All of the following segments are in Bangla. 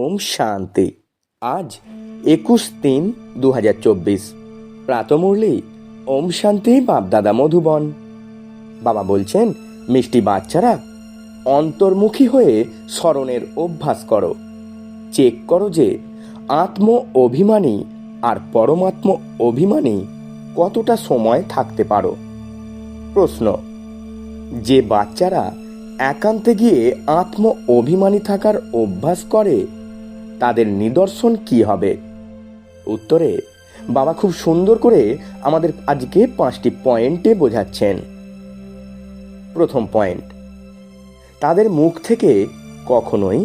ওম শান্তি। আজ 21-3-2024 প্রাতমুরলি ওম শান্তি বাপদাদা মধুবন। বাবা বলছেন, মিষ্টি বাচ্চারা, অন্তর্মুখী হয়ে স্মরণের অভ্যাস করো। চেক করো যে আত্ম অভিমানী আর পরমাত্ম অভিমানী কতটা সময় থাকতে পারো। প্রশ্ন: যে বাচ্চারা একান্তে গিয়ে আত্ম অভিমানী থাকার অভ্যাস করে তাদের নিদর্শন কি হবে? উত্তরে বাবা খুব সুন্দর করে আমাদের আজকে 5টি পয়েন্টে বোঝাচ্ছেন। প্রথম পয়েন্ট: তাদের মুখ থেকে কখনোই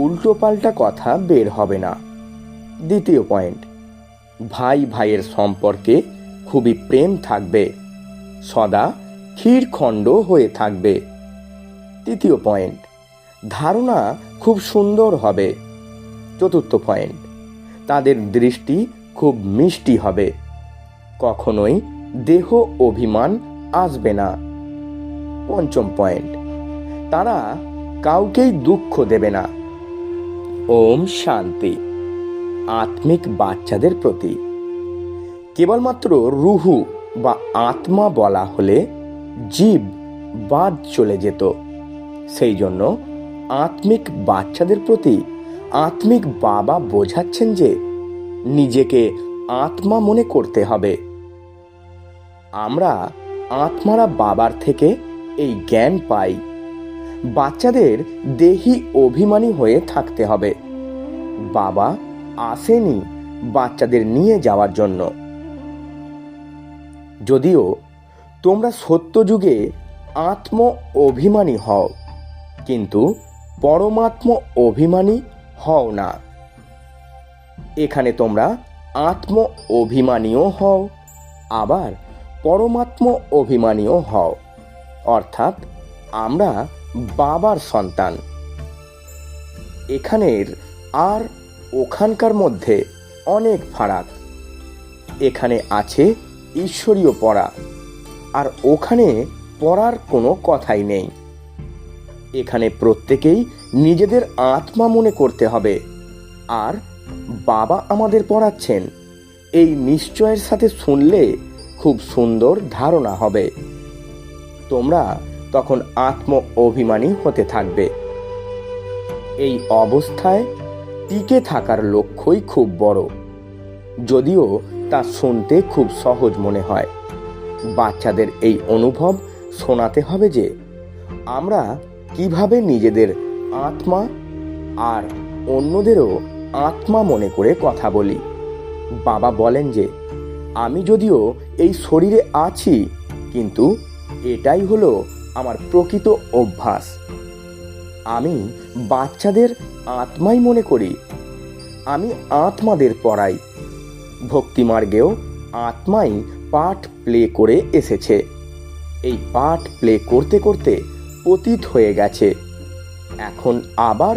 উল্টোপাল্টা কথা বের হবে না। দ্বিতীয় পয়েন্ট: ভাই ভাইয়ের সম্পর্কে খুবই প্রেম থাকবে, সদা ক্ষীরখণ্ড হয়ে থাকবে। তৃতীয় পয়েন্ট: ধারণা খুব সুন্দর হবে। চতুর্থ পয়েন্ট: তাদের দৃষ্টি খুব মিষ্টি হবে, কখনোই দেহ অভিমান আসবে না। পঞ্চম পয়েন্ট: তারা কাউকেই দুঃখ দেবে না। ওম শান্তি। আত্মিক বাচ্চাদের প্রতি কেবলমাত্র রুহু বা আত্মা বলা হলে জীব বাদ চলে যেত। সেই জন্য আত্মিক বাচ্চাদের প্রতি আত্মিক বাবা বোঝাচ্ছেন যে নিজেকে আত্মা মনে করতে হবে। আমরা আত্মারা বাবার থেকে এই জ্ঞান পাই। বাচ্চাদের দেহি অভিমানী হয়ে থাকতে হবে। বাবা আসেনি বাচ্চাদের নিয়ে যাওয়ার জন্য। যদিও তোমরা সত্য যুগে আত্ম অভিমানী হও, কিন্তু পরমাত্ম অভিমানী হও না। এখানে তোমরা আত্ম অভিমানীও হও, আবার পরমাত্ম অভিমানীও হও। অর্থাৎ আমরা বাবার সন্তান। এখানের আর ওখানকার মধ্যে অনেক ফারাক। এখানে আছে ঈশ্বরীয় পড়া, আর ওখানে পড়ার কোনো কথাই নেই। এখানে প্রত্যেকেই নিজেদের আত্মা মনে করতে হবে, আর বাবা আমাদের পড়াচ্ছেন এই নিশ্চয়ের সাথে শুনলে খুব সুন্দর ধারণা হবে। তোমরা তখন আত্ম অভিমানী হতে থাকবে। এই অবস্থায় টিকে থাকার লক্ষ্যই খুব বড়, যদিও তা শুনতে খুব সহজ মনে হয়। বাচ্চাদের এই অনুভব শোনাতে হবে যে আমরা কিভাবে নিজেদের আত্মা আর অন্যদেরও আত্মা মনে করে কথা বলি। বাবা বলেন যে আমি যদিও এই শরীরে আছি, কিন্তু এটাই হলো আমার প্রকৃত অভ্যাস। আমি বাচ্চাদের আত্মাই মনে করি। আমি আত্মাদের পড়াই। ভক্তিমার্গেও আত্মাই পাঠ প্লে করে এসেছে। এই পাঠ প্লে করতে করতে পতিত হয়ে গেছে। এখন আবার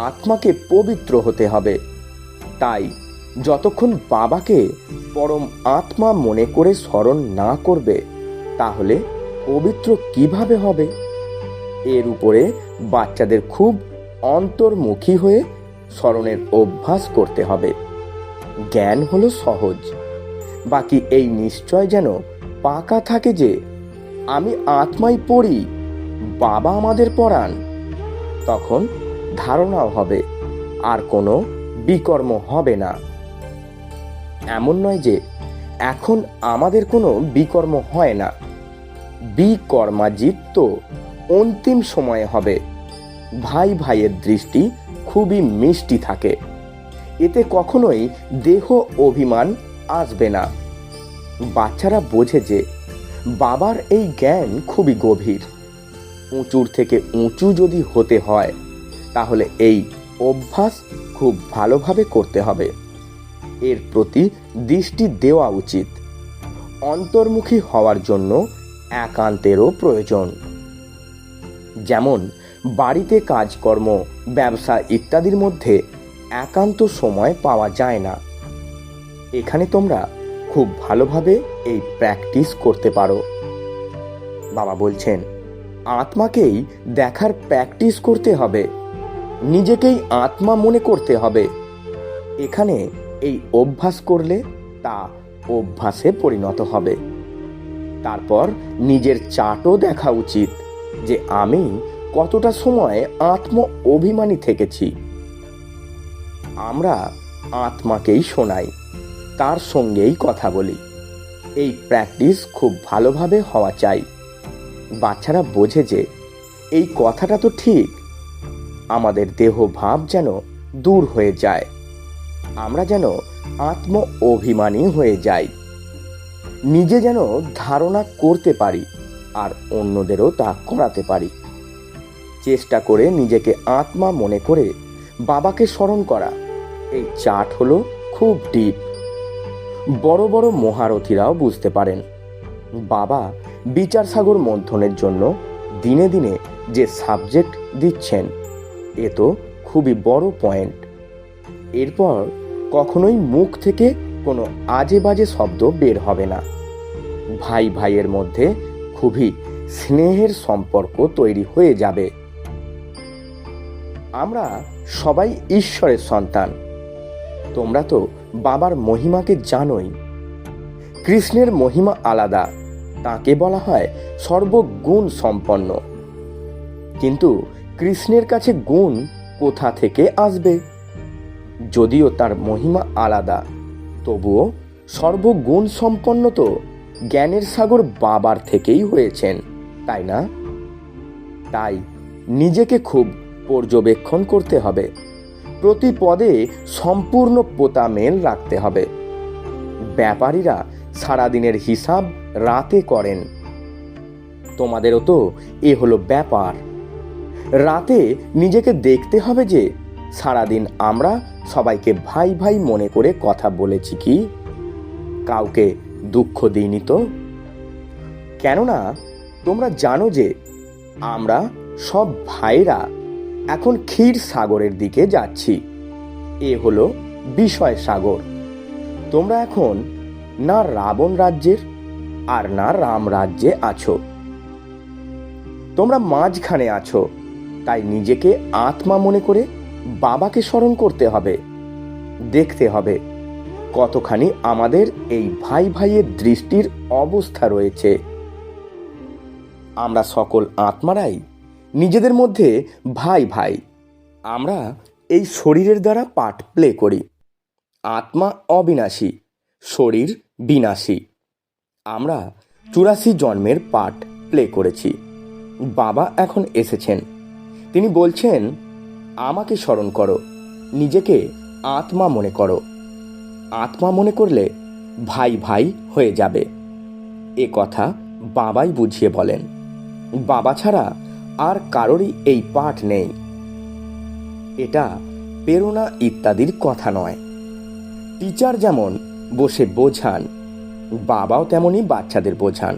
আত্মাকে পবিত্র হতে হবে। তাই যতক্ষণ বাবাকে পরম আত্মা মনে করে স্মরণ না করবে, তাহলে পবিত্র কিভাবে হবে? এর উপরে বাচ্চাদের খুব অন্তর্মুখী হয়ে স্মরণের অভ্যাস করতে হবে। জ্ঞান হলো সহজ, বাকি এই নিশ্চয় যেন পাকা থাকে যে আমি আত্মাই পড়ি, বাবা আমাদের পড়ান। তখন ধারণাও হবে, আর কোনো বিকর্ম হবে না। এমন নয় যে এখন আমাদের কোনো বিকর্ম হয় না। বিকর্মাজিত তো অন্তিম সময়ে হবে। ভাই ভাইয়ের দৃষ্টি খুবই মিষ্টি থাকে। এতে কখনোই দেহ অভিমান আসবে না। বাচ্চারা বোঝে যে বাবার এই জ্ঞান খুবই গভীর। উঁচুর থেকে উঁচু যদি হতে হয়, তাহলে এই অভ্যাস খুব ভালোভাবে করতে হবে। এর প্রতি দৃষ্টি দেওয়া উচিত। অন্তর্মুখী হওয়ার জন্য একান্তেরও প্রয়োজন। যেমন বাড়িতে কাজকর্ম, ব্যবসা ইত্যাদির মধ্যে একান্ত সময় পাওয়া যায় না। এখানে তোমরা খুব ভালোভাবে এই প্র্যাকটিস করতে পারো। বাবা বলছেন আত্মাকেই দেখার প্র্যাকটিস করতে হবে। নিজেকেই আত্মা মনে করতে হবে। এখানে এই অভ্যাস করলে তা অভ্যাসে পরিণত হবে। তারপর নিজের চাটও দেখা উচিত যে আমি কতটা সময় আত্ম অভিমানী থেকেছি। আমরা আত্মাকেই শোনাই, তার সঙ্গেই কথা বলি। এই প্র্যাকটিস খুব ভালোভাবে হওয়া চাই। বাচ্চারা বোঝে যে এই কথাটা তো ঠিক। আমাদের দেহ ভাব যেন দূর হয়ে যায়, আমরা যেন আত্ম অভিমানী হয়ে যাই, নিজে যেন ধারণা করতে পারি আর অন্যদেরও তা করাতে পারি। চেষ্টা করে নিজেকে আত্মা মনে করে বাবাকে স্মরণ করা, এই চাট হলো খুব ডিপ। বড় বড় মহারথীরাও বুঝতে পারেন। বাবা বিচার সাগর মন্থনের জন্য দিনে দিনে যে সাবজেক্ট দিচ্ছেন, এ তো খুবই বড় পয়েন্ট। এরপর কখনোই মুখ থেকে কোনো আজে বাজে শব্দ বের হবে না। ভাই ভাইয়ের মধ্যে খুবই স্নেহের সম্পর্ক তৈরি হয়ে যাবে। আমরা সবাই ঈশ্বরের সন্তান। তোমরা তো বাবার মহিমাকে জানোই। কৃষ্ণের মহিমা আলাদা, তাকে বলা হয় সর্বগুণ সম্পন্ন। কিন্তু কৃষ্ণের কাছে গুণ কোথা থেকে আসবে? যদিও তার মহিমা আলাদা, তবুও সর্বগুণ সম্পন্ন তো জ্ঞানের সাগর বাবার থেকেই হয়েছেন, তাই না? তাই নিজেকে খুব পর্যবেক্ষণ করতে হবে। প্রতি পদে সম্পূর্ণ পোতামেল রাখতে হবে। ব্যাপারীরা সারাদিনের হিসাব রাতে করেন, তোমাদেরও তো এ হলো ব্যাপার। রাতে নিজেকে দেখতে হবে যে সারাদিন আমরা সবাইকে ভাই ভাই মনে করে কথা বলেছি কি, কাউকে দুঃখ দিইনি তো। কেননা তোমরা জানো যে আমরা সব ভাইরা এখন ক্ষীর সাগরের দিকে যাচ্ছি। এ হলো বিষয় সাগর। তোমরা এখন না রাবণ রাজ্যের আর না রাম রাজ্যে আছো, তোমরা মাঝখানে আছো। তাই নিজেকে আত্মা মনে করে বাবাকে স্মরণ করতে হবে। দেখতে হবে কতখানি আমাদের এই ভাই ভাইয়ের দৃষ্টির অবস্থা রয়েছে। আমরা সকল আত্মারাই নিজেদের মধ্যে ভাই ভাই। আমরা এই শরীরের দ্বারা পার্ট প্লে করি। আত্মা অবিনাশী, শরীর বিনাশী। আমরা 84 জন্মের পার্ট প্লে করেছি। বাবা এখন এসেছেন, তিনি বলছেন আমাকে স্মরণ করো, নিজেকে আত্মা মনে করো। আত্মা মনে করলে ভাই ভাই হয়ে যাবে। এ কথা বাবাই বুঝিয়ে বলেন। বাবা ছাড়া আর কারোরই এই পাঠ নেই। এটা প্রেরণা ইত্যাদির কথা নয়। টিচার যেমন বসে বোঝান, বাবাও তেমনি বাচ্চাদের বোঝান।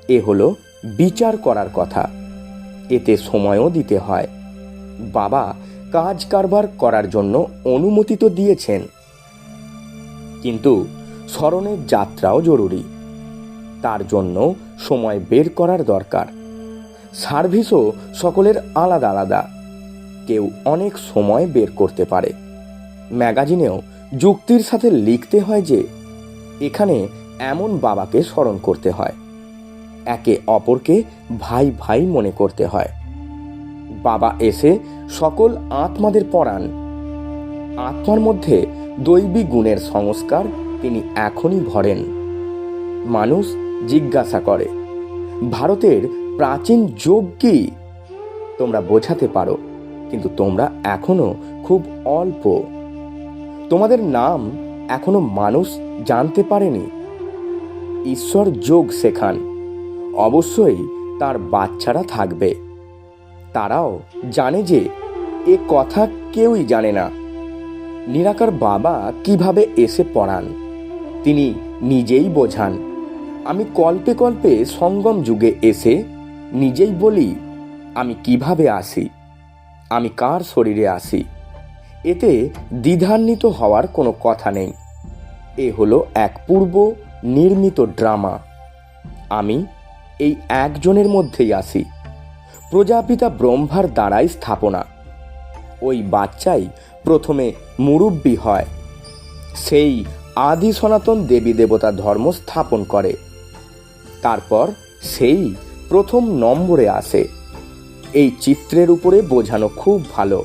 এ হলো বিচার করার কথা, এতে সময়ও দিতে হয়। বাবা কাজ কারবার করার জন্য অনুমতি তো দিয়েছেন, কিন্তু স্মরণের যাত্রাও জরুরি। তার জন্য সময় বের করার দরকার। সার্ভিসও সকলের আলাদা আলাদা। কেউ অনেক সময় বের করতে পারে। ম্যাগাজিনেও যুক্তির সাথে লিখতে হয় যে এখানে এমন বাবাকে স্মরণ করতে হয়, একে অপরকে ভাই ভাই মনে করতে হয়। বাবা এসে সকল আত্মাদের পড়ান। আত্মার মধ্যে দৈবী গুণের সংস্কার তিনি এখনই ভরেন। মানুষ জিজ্ঞাসা করে, ভারতের প্রাচীন যোগ কি? তোমরা বোঝাতে পারো, কিন্তু তোমরা এখনো খুব অল্প। তোমাদের নাম এখনো মানুষ জানতে পারেনি। ঈশ্বর যোগ শেখান, অবশ্যই তার বাচ্চারা থাকবে। তারাও জানে যে এ কথা কেউই জানে না। নিরাকার বাবা কিভাবে এসে পড়ান, তিনি নিজেই বোঝান। আমি কল্পে কল্পে সঙ্গম যুগে এসে নিজেই বলি আমি কিভাবে আসি, আমি কার শরীরে আসি। এতে দ্বিধান্বিত হওয়ার কোনো কথা নেই। এ হলো এক পূর্ব নির্মিত ড্রামা। আমি এই একজনের মধ্যেই আসি, প্রজাপিতা ব্রহ্মার দ্বারাই স্থাপনা। ওই বাচ্চাই প্রথমে মুরব্বি হয়, সেই আদি সনাতন দেবী দেবতা ধর্ম স্থাপন করে। তারপর সেই প্রথম নম্বরে আসে। এই চিত্রের উপরে বোঝানো খুব ভালো,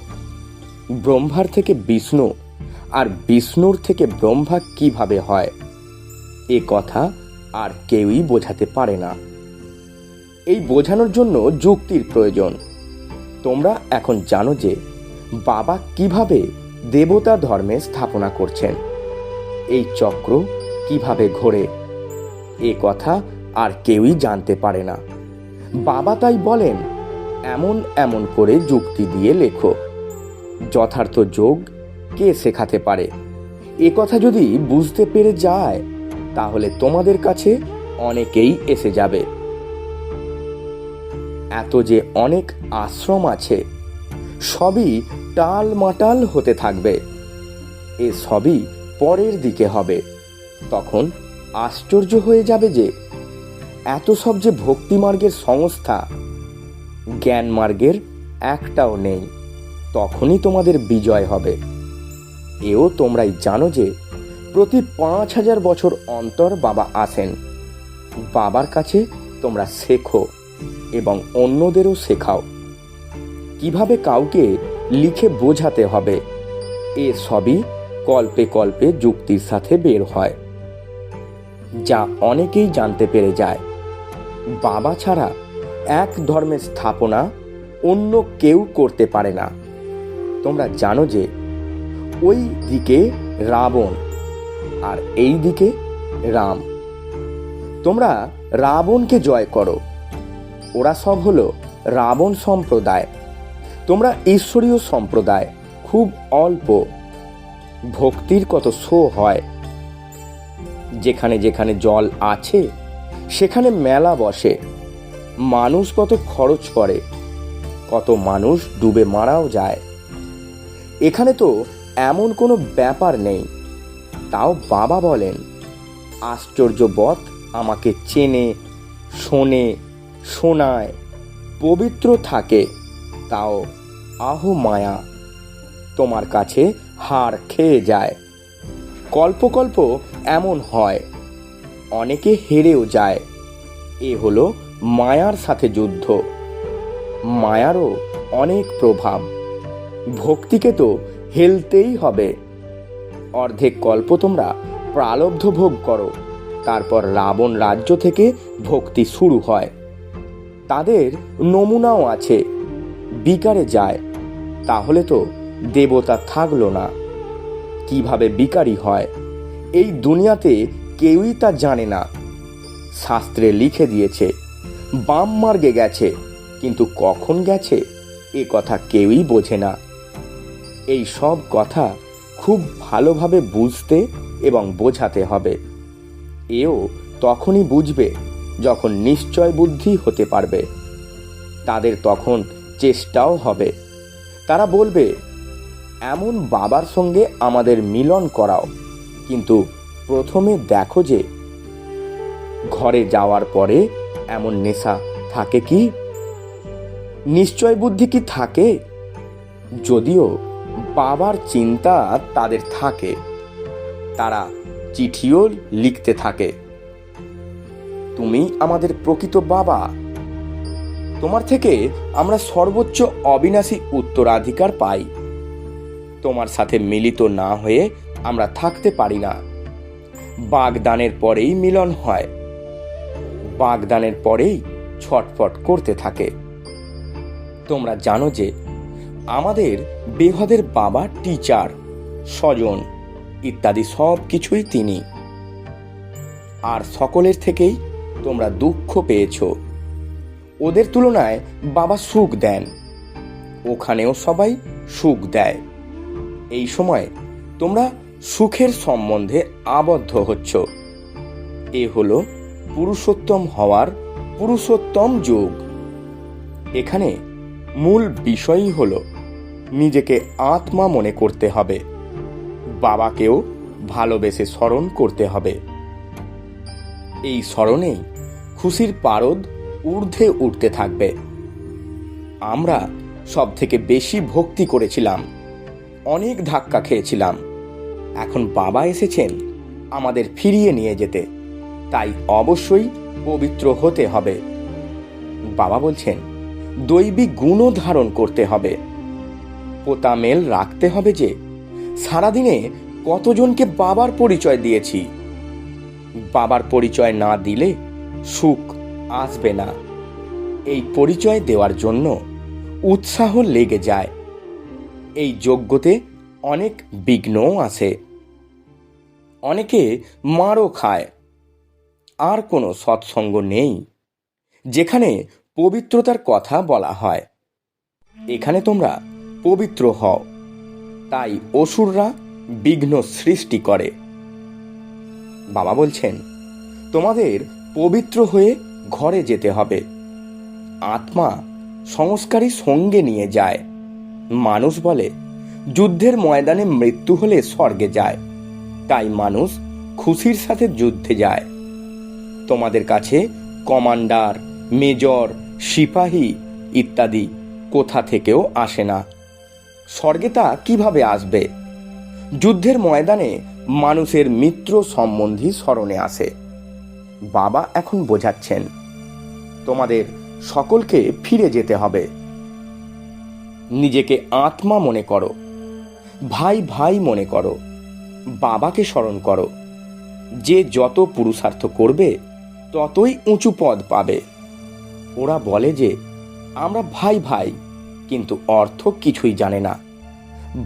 ব্রহ্মার থেকে বিষ্ণু আর বিষ্ণুর থেকে ব্রহ্মা কিভাবে হয়, এ কথা আর কেউই বোঝাতে পারে না। এই বোঝানোর জন্য যুক্তির প্রয়োজন। তোমরা এখন জানো যে বাবা কিভাবে দেবতা ধর্মে স্থাপনা করছেন, এই চক্র কিভাবে ঘোরে, এ কথা আর কেউই জানতে পারে না। বাবা তাই বলেন, এমন এমন করে যুক্তি দিয়ে লেখো। যথার্থ যোগ কে শেখাতে পারে, এ কথা যদি বুঝতে পেরে যায় তাহলে তোমাদের কাছে অনেকেই এসে যাবে। এত যে অনেক আশ্রম আছে, সবই টালমাটাল হতে থাকবে। এ সবই পরের দিকে হবে। তখন আশ্চর্য হয়ে যাবে যে এত সব যে ভক্তি মার্গের সংস্থা, জ্ঞান মার্গের একটাও নেই। তখনই তোমাদের বিজয় হবে। এও তোমরাই জানো যে প্রতি 5000 বছর অন্তর বাবা আসেন। বাবার কাছে তোমরা শেখো এবং অন্যদেরও শেখাও কিভাবে কাউকে লিখে বোঝাতে হবে। এ সবই কল্পে কল্পে যুক্তির সাথে বের হয়, যা অনেকেই জানতে পেরে যায়। বাবা ছাড়া এক ধর্মের স্থাপনা অন্য কেউ করতে পারে না। তোমরা জানো যে ওই দিকে রাবণ আর এই দিকে রাম। তোমরা রাবণকে জয় করো। ওরা সব হলো রাবণ সম্প্রদায়। তোমরা ঈশ্বরীয় সম্প্রদায়, খুব অল্প। ভক্তির কত শো হয়। যেখানে যেখানে জল আছে সেখানে মেলা বসে। মানুষ কত খরচ করে, কত মানুষ ডুবে মারাও যায়। এখানে তো এমন কোনো ব্যাপার নেই। তাও বাবা বলেন, আশ্চর্যবৎ আমাকে চেনে, শোনে, শোনায়, পবিত্র থাকে, তাও আহ মায়া তোমার কাছে হার খেয়ে যায়। কল্প কল্প এমন হয়, অনেকে হেরেও যায়। এ হলো মায়ার সাথে যুদ্ধ। মায়ারও অনেক প্রভাব। ভক্তিকে তো হেলতেই হবে। অর্ধেক কল্প তোমরা প্রালব্ধ ভোগ করো, তারপর রাবণ রাজ্য থেকে ভক্তি শুরু হয়। তাদের নমুনাও আছে। বিকারে যায়, তাহলে তো দেবতা থাকলো না। কিভাবে বিকারী হয় এই দুনিয়াতে কেউই তা জানে না। শাস্ত্রে লিখে দিয়েছে বাম মার্গে গেছে, কিন্তু কখন গেছে এ কথা কেউই বোঝে না। এই সব কথা খুব ভালোভাবে বুঝতে এবং বোঝাতে হবে। এও তখনই বুঝবে যখন নিশ্চয় বুদ্ধি হতে পারবে। তাদের তখন চেষ্টাও হবে। তারা বলবে, এমন বাবার সঙ্গে আমাদের মিলন করাও, কিন্তু প্রথমে দেখো যে ঘরে যাওয়ার পরে এমন নেশা থাকে কি, নিশ্চয় বুদ্ধি কি থাকে? যদিও বাবার চিন্তা তাদের থাকে, তারা চিঠিও লিখতে থাকে, তুমি আমাদের প্রকৃত বাবা, তোমার থেকে আমরা সর্বোচ্চ অবিনাশী উত্তরাধিকার পাই। তোমার সাথে মিলিত না হয়ে আমরা থাকতে পারি না। বাগদানের পরেই মিলন হয়, বাগদানের পরেই ছটফট করতে থাকে। তোমরা জানো যে আমাদের বেহদের বাবা টিচার, স্বজন ইত্যাদি সব কিছুই তিনি। আর সকলের থেকেই তোমরা দুঃখ পেয়েছ। ওদের তুলনায় বাবা সুখ দেন, ওখানেও সবাই সুখ দেয়। এই সময় তোমরা সুখের সম্বন্ধে আবদ্ধ হচ্ছ। এ হলো পুরুষোত্তম হওয়ার পুরুষোত্তম যুগ। এখানে মূল বিষয়ই হলো নিজেকে আত্মা মনে করতে হবে, বাবাকেও ভালোবেসে স্মরণ করতে হবে। এই স্মরণেই খুশির পারদ ঊর্ধ্বে উঠতে থাকবে। আমরা সব থেকে বেশি ভক্তি করেছিলাম, অনেক ধাক্কা খেয়েছিলাম। এখন বাবা এসেছেন আমাদের ফিরিয়ে নিয়ে যেতে, তাই অবশ্যই পবিত্র হতে হবে। বাবা বলছেন দৈবিক গুণও ধারণ করতে হবে, পোতামেল রাখতে হবে যে সারাদিনে কতজনকে বাবার পরিচয় দিয়েছি। বাবার পরিচয় না দিলে সুখ আসবে না। এই পরিচয় দেওয়ার জন্য উৎসাহ লেগে যায়। এই যজ্ঞতে অনেক বিঘ্নও আসে, অনেকে মারও খায়। আর কোনো সৎসঙ্গ নেই যেখানে পবিত্রতার কথা বলা হয়। এখানে তোমরা পবিত্র হও, তাই অসুররা বিঘ্ন সৃষ্টি করে। বাবা বলছেন তোমাদের পবিত্র হয়ে ঘরে যেতে হবে। আত্মা সংস্কারী সঙ্গে নিয়ে যায়। মানুষ বলে যুদ্ধের ময়দানে মৃত্যু হলে স্বর্গে যায়, তাই মানুষ খুশির সাথে যুদ্ধে যায়। তোমাদের কাছে কমান্ডার, মেজর, সিপাহী ইত্যাদি কোথা থেকেও আসে না। স্বর্গে তা কিভাবে আসবে? যুদ্ধের ময়দানে মানুষের মিত্র সম্বন্ধী স্মরণে আসে। বাবা এখন বোঝাচ্ছেন তোমাদের সকলকে ফিরে যেতে হবে। নিজেকে আত্মা মনে করো, ভাই ভাই মনে করো, বাবাকে স্মরণ করো। যে যত পুরুষার্থ করবে ততই উঁচু পদ পাবে। ওরা বলে যে আমরা ভাই ভাই, কিন্তু অর্থ কিছুই জানে না।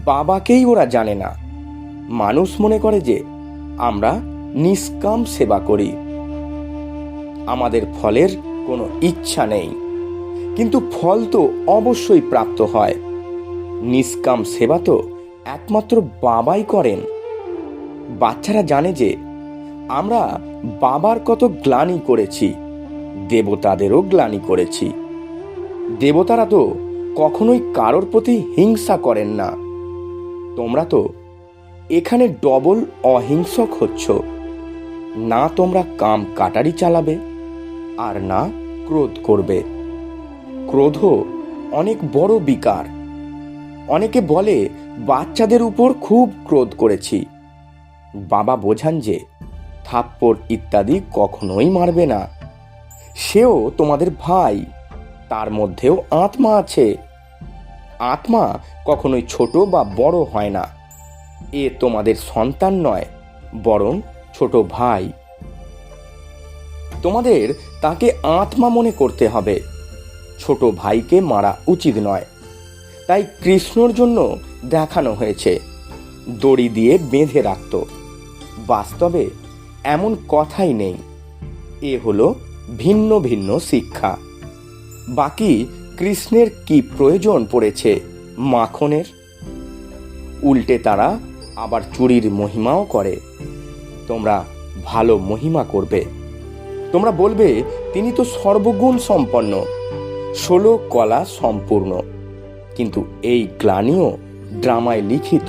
বাবাকেই ওরা জানে না। মানুষ মনে করে যে আমরা নিষ্কাম সেবা করি, আমাদের ফলের কোনো ইচ্ছা নেই, কিন্তু ফল তো অবশ্যই প্রাপ্ত হয়। নিষ্কাম সেবা তো একমাত্র বাবাই করেন। বাচ্চারা জানে যে আমরা বাবার কত গ্লানি করেছি, দেবতাদেরও গ্লানি করেছি। দেবতারা তো কখনোই কারোর প্রতি হিংসা করেন না। তোমরা তো এখানে ডবল অহিংসক হচ্ছ। না তোমরা কাম কাটারি চালাবে, আর না ক্রোধ করবে। ক্রোধ অনেক বড় বিকার। অনেকে বলে বাচ্চাদের উপর খুব ক্রোধ করেছি। বাবা বোঝান যে থাপ্পড় ইত্যাদি কখনোই মারবে না। সেও তোমাদের ভাই, তার মধ্যেও আত্মা আছে। আত্মা কখনোই ছোট বা বড় হয় না। এ তোমাদের সন্তান নয়, বরং ছোট ভাই। তোমাদের তাকে আত্মা মনে করতে হবে। ছোট ভাইকে মারা উচিত নয়, তাই কৃষ্ণর জন্য দেখানো হয়েছে দড়ি দিয়ে বেঁধে রাখত। বাস্তবে এমন কথাই নেই। এ হলো ভিন্ন ভিন্ন শিক্ষা। বাকি কৃষ্ণের কি প্রয়োজন পড়েছে মাখনের? উল্টে তারা আবার চুরির মহিমাও করে। তোমরা ভালো মহিমা করবে। তোমরা বলবে তিনি তো সর্বগুণ সম্পন্ন, 16 কলা সম্পূর্ণ। কিন্তু এই গ্লানিও ড্রামায় লিখিত।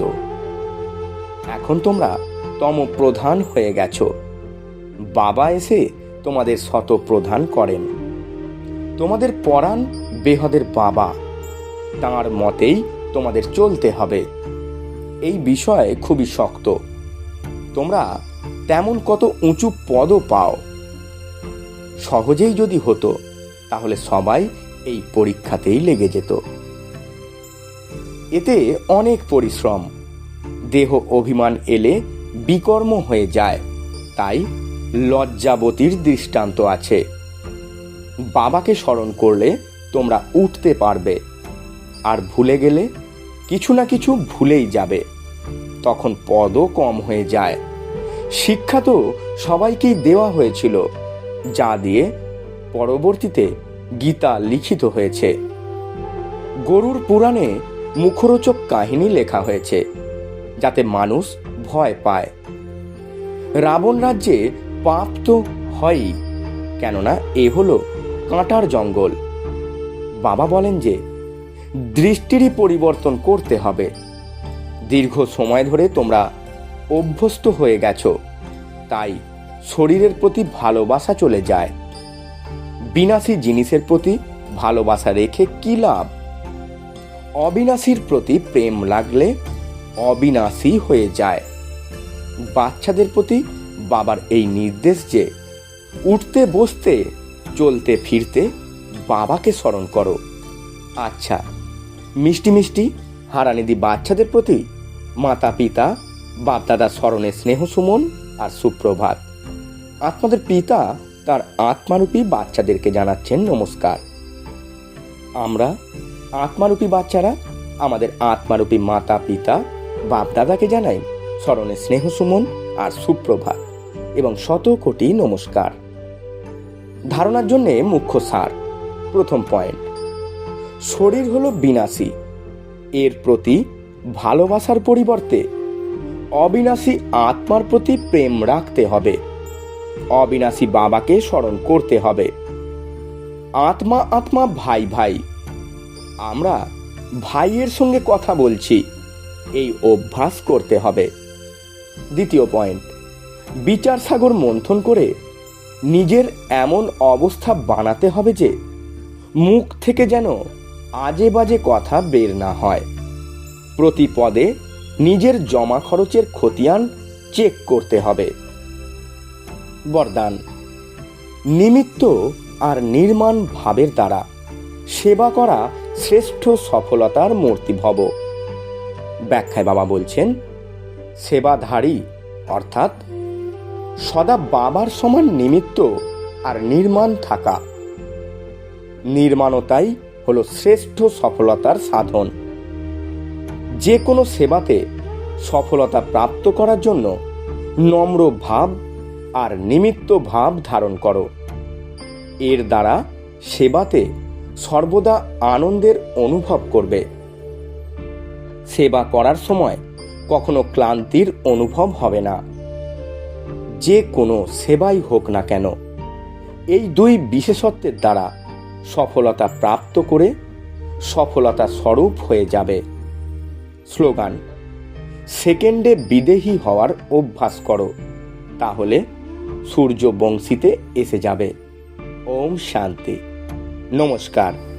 এখন তোমরা তমপ্রধান হয়ে গেছো। বাবা এসে তোমাদের শতপ্রধান করেন। তোমাদের পরাণ বেহদের বাবা, তাঁর মতেই তোমাদের চলতে হবে। এই বিষয়ে খুবই শক্ত। তোমরা তেমন কত উঁচু পদও পাও। সহজেই যদি হতো তাহলে সবাই এই পরীক্ষাতেই লেগে যেত। এতে অনেক পরিশ্রম। দেহ অভিমান এলে বিকর্ম হয়ে যায়। তাই লজ্জাবতীর দৃষ্টান্ত আছে। বাবাকে স্মরণ করলে তোমরা উঠতে পারবে, আর ভুলে গেলে কিছু না কিছু ভুলেই যাবে। তখন পদও কম হয়ে যায়। শিক্ষা তো সবাইকেই দেওয়া হয়েছিল, যা দিয়ে পরবর্তীতে গীতা লিখিত হয়েছে। গরুর পুরাণে মুখরোচক কাহিনী লেখা হয়েছে, যাতে মানুষ ভয় পায়। রাবণ রাজ্যে পাপ তো হয়ই, কেননা এ হলো কাঁটার জঙ্গল। বাবা বলেন যে দৃষ্টিরই পরিবর্তন করতে হবে। দীর্ঘ সময় ধরে তোমরা অভ্যস্ত হয়ে গেছো, তাই শরীরের প্রতি ভালোবাসা চলে যায়। বিনাশী জিনিসের প্রতি ভালোবাসা রেখে কি লাভ? অবিনাশীর প্রতি প্রেম লাগলে অবিনাশী হয়ে যায়। বাচ্চাদের প্রতি বাবার এই নির্দেশ যে উঠতে বসতে চলতে ফিরতে বাবাকে স্মরণ করো। আচ্ছা, মিষ্টি মিষ্টি হারানিধি বাচ্চাদের প্রতি মাতা পিতা বাপদাদা স্মরণে স্নেহ সুমন আর সুপ্রভাত। আপনাদের পিতা তার আত্মারূপী বাচ্চাদেরকে জানাচ্ছেন নমস্কার। আমরা আত্মারূপী বাচ্চারা আমাদের আত্মারূপী মাতা পিতা বাপদাদাকে জানাই স্মরণে স্নেহ সুমন আর সুপ্রভাত এবং শত কোটি নমস্কার। ধারণার জন্য মুখ্য সার। প্রথম পয়েন্ট, শরীর হলো বিনাশী, এর প্রতি ভালোবাসার পরিবর্তে অবিনাশী আত্মার প্রতি প্রেম রাখতে হবে। অবিনাশী বাবাকে স্মরণ করতে হবে। আত্মা আত্মা ভাই ভাই, আমরা ভাইয়ের সঙ্গে কথা বলছি, এই অভ্যাস করতে হবে। দ্বিতীয় পয়েন্ট, বিচার সাগর মন্থন করে নিজের এমন অবস্থা বানাতে হবে যে মুখ থেকে যেন আজে বাজে কথা বের না হয়। প্রতি পদে নিজের জমা খরচের খতিয়ান চেক করতে হবে। বরদান, নিমিত্ত আর নির্মাণ ভাবের দ্বারা সেবা করা শ্রেষ্ঠ সফলতার মূর্তি ভব। ব্যাখ্যায় বাবা বলছেন, সেবাধারী অর্থাৎ সদা বাবার সমান নিমিত্ত আর নির্মাণ থাকা। নির্মাণতাই হলো শ্রেষ্ঠ সফলতার সাধন। যে কোনো সেবাতে সফলতা প্রাপ্ত করার জন্য নম্র ভাব আর নিমিত্ত ভাব ধারণ করো। এর দ্বারা সেবাতে সর্বদা আনন্দের অনুভব করবে। সেবা করার সময় কখনো ক্লান্তির অনুভব হবে না। যে কোনো সেবাই হোক না কেন, এই দুই বিশেষত্বের দ্বারা সফলতা প্রাপ্ত করে সফলতা স্বরূপ হয়ে যাবে। স্লোগান, সেকেন্ডে বিদেহী হওয়ার অভ্যাস করো, তাহলে সূর্যবংশীতে এসে যাবে। ওম শান্তি। নমস্কার।